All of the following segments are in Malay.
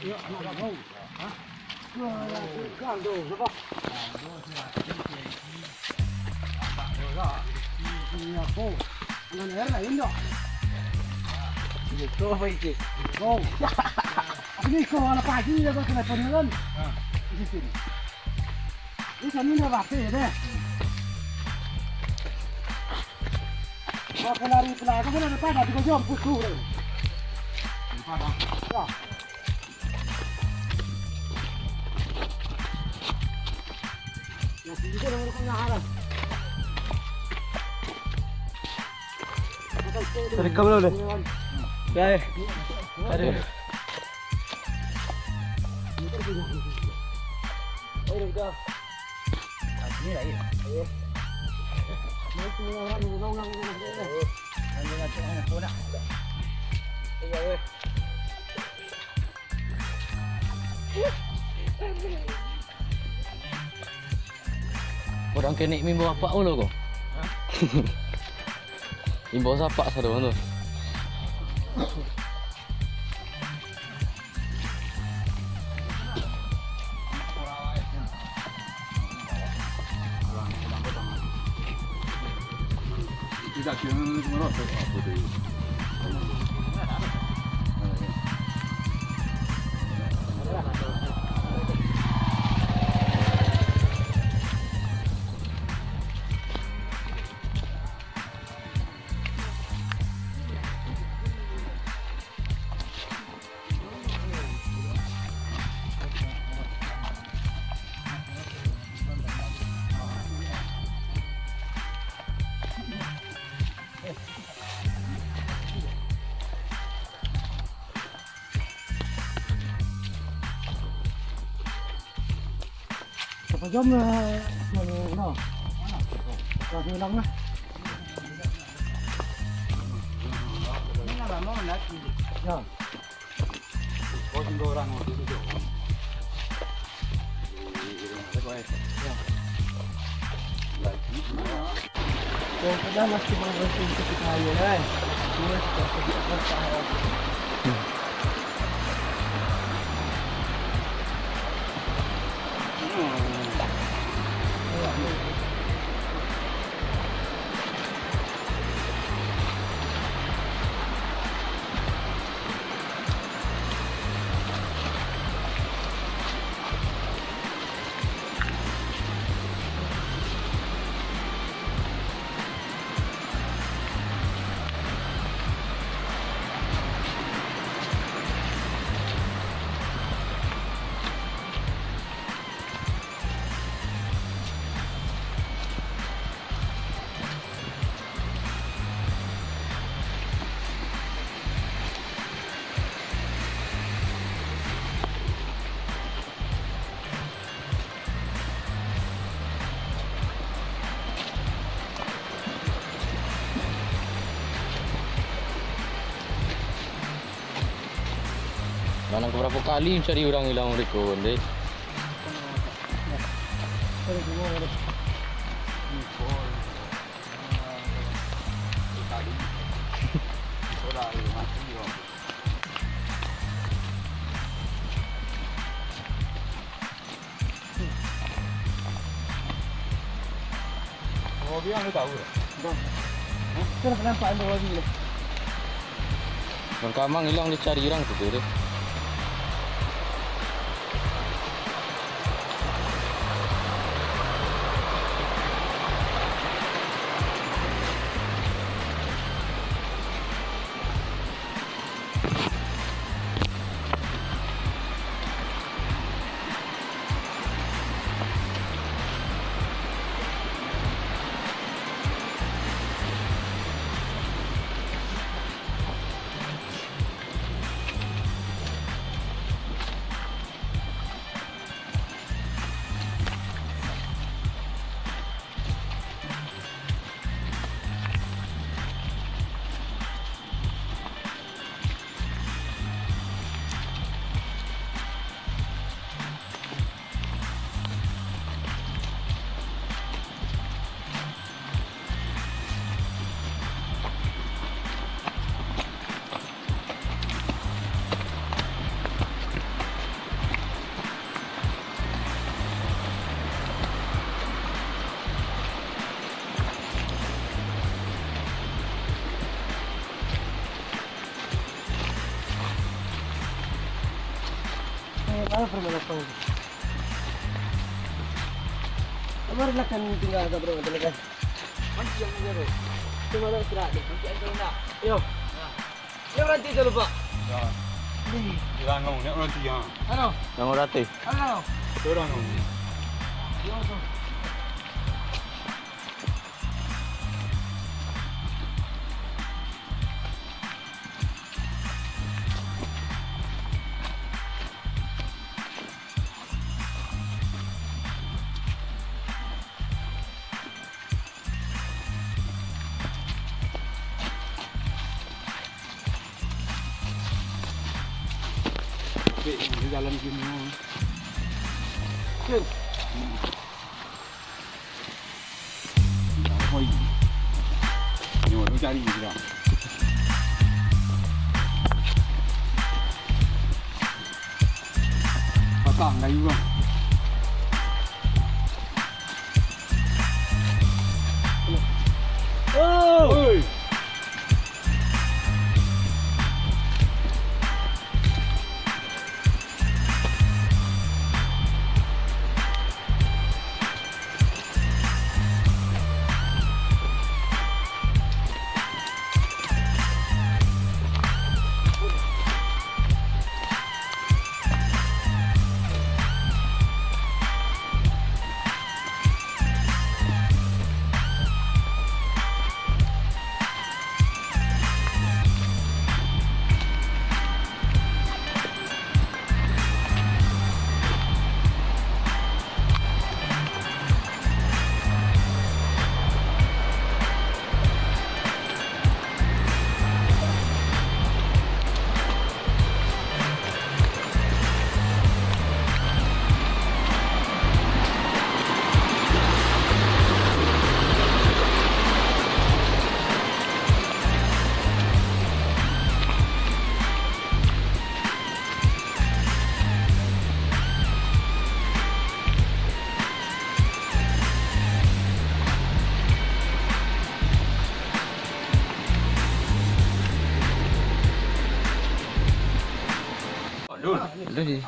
Ya, nak mau. Ha? Kan tu, apa? Ini aku. Anak air lain tak? Itu apa itu? Kau. Ini kau anak pagi dia kau kena penelan. Di sini. Ini kami dah baca deh. Kau lari pelan, kau nak pada kau jom pusu. Pada. Ya. Ini kan orang punya haram. Tarik kabel dulu. Ya. Tarik. Ayo dah. Ini lah ya. Ayo. Mau semua orang ngomong ni. Nanti nak pun nak. Ayo. Orang kenik mimbo apa dulu kau? Mimbo siapa satu tu? Tidak kira mana tu apa tu. Jom no. Kau hilang lah. Ini apa mau nak? Ya. Kau tinggal orang tu tu. Kau dah masih berhenti kita ayo kan? Ini sudah sedikit tersalah. Mana berapa kali mencari orang hilang mereka ni? Oh, biar lu tahu. Kita nak nampak ada lagi. Kamang hilang dicari orang tu tu. Mana permainan kau? Kemarin lah kan tinggal agak berapa talaga. Masih yang ni. Cuma dah istirahat ni. Nanti ada nak. Yo. Yang nanti tu lupa. Ya. Dia ngong ni orang dia. Ano? Nang rati. Ano? Orang ngong. Yo. Di dalam sini. Cuk. Hoi. Ni orang cari dia. Pasang kayu bang. Oh. Oi.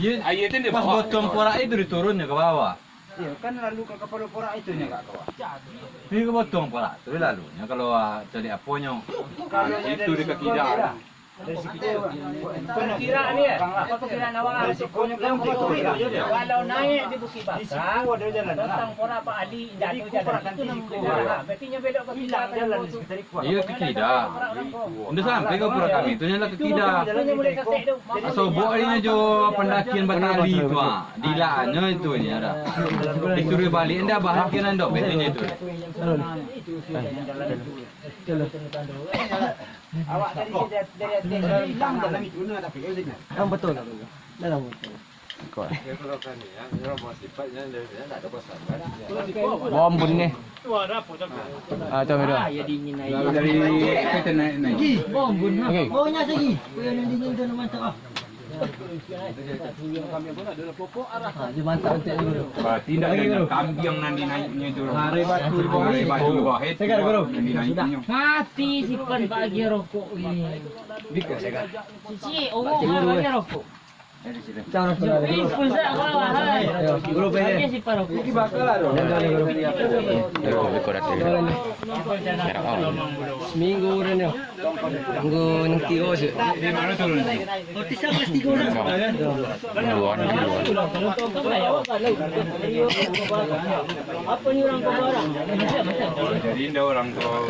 Air tu dia Pas bawa. botong porak itu diturunnya ke bawah. Ya, kan lalu ke kepala porak itu nya kak kawan. Ini ke botong porak tu lalunya kalau cari aponya. Kalau Itu dekat kidal. dari situ kira ni apa perkiraan awak risikonya kan kalau naik di Bukit Bakar ada jalan tentang pora Pak Ali jatuh jalan itu berarti nya belok ke kidal jalan di sekitar itu Iya ke kidal. Udah sampai ke pura kami tu nyala ke kidal. Sobok ini jo pendakian Batali tu ah. Dilanya itu ni ada. Disuruh balik anda bahagian anda betulnya itu. Awak dari hilang dalam itu tapi yang betul. Dalam betul. Bom bun ni. Ah, coba dulu. Ya dingin air. Dari kita naik. Bom bun. Baunya lagi. Yang dingin tu mantap ah. Dia mantap untuk dulu. Tidak ada kambing yang nanti naiknya itu. Hari batu bawah. Segar bro. Nanti naiknya. Mati simpan bagi rokok ini. Bika segar. Cici, bagi rokok. Jangan salah. Ini pun saya bawah. Bro Bagi simpan rokok. Ini bakal lah dong. Seminggu dah ni. Tunggu nanti kau sih. Di mana turun? Nanti sampai 3 orang. Apa ni orang kau barang? Jadi indah orang tua.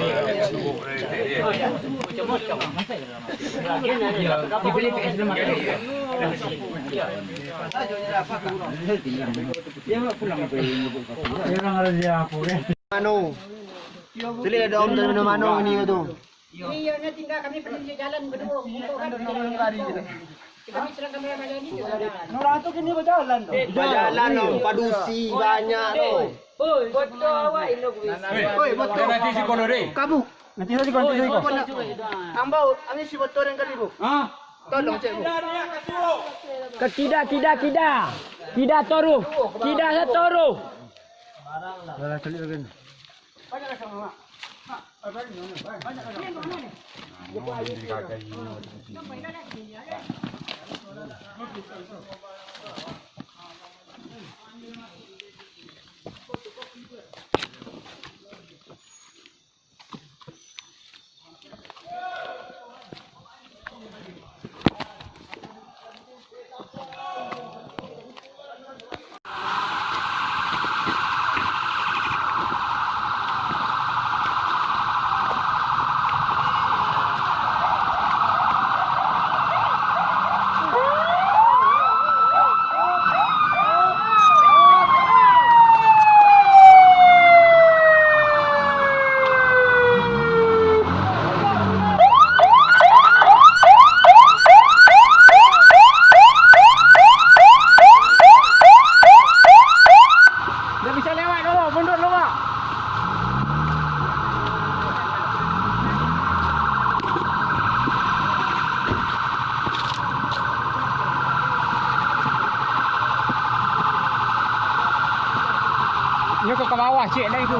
Dibeli PS lemak. Mano. Tuli ada om dan mano ini tu. Iya, nanti tinggal kami pergi jalan berdua. Kami serang kamera malam ni. Orang tu kini berjalan tu. Berjalan om padusi banyak tu. Oi, betul awak ini gue. Oi, betul. Nanti si kolore. Kamu. Nanti nanti kau nanti kau. Ambau, ini si betul yang kali bu. Ah. Tolong cek bu. Ke Kida toru. Kida setoru. Dah cari lagi. Banyak Nyokok ke bawah cik dah itu.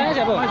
Siapa?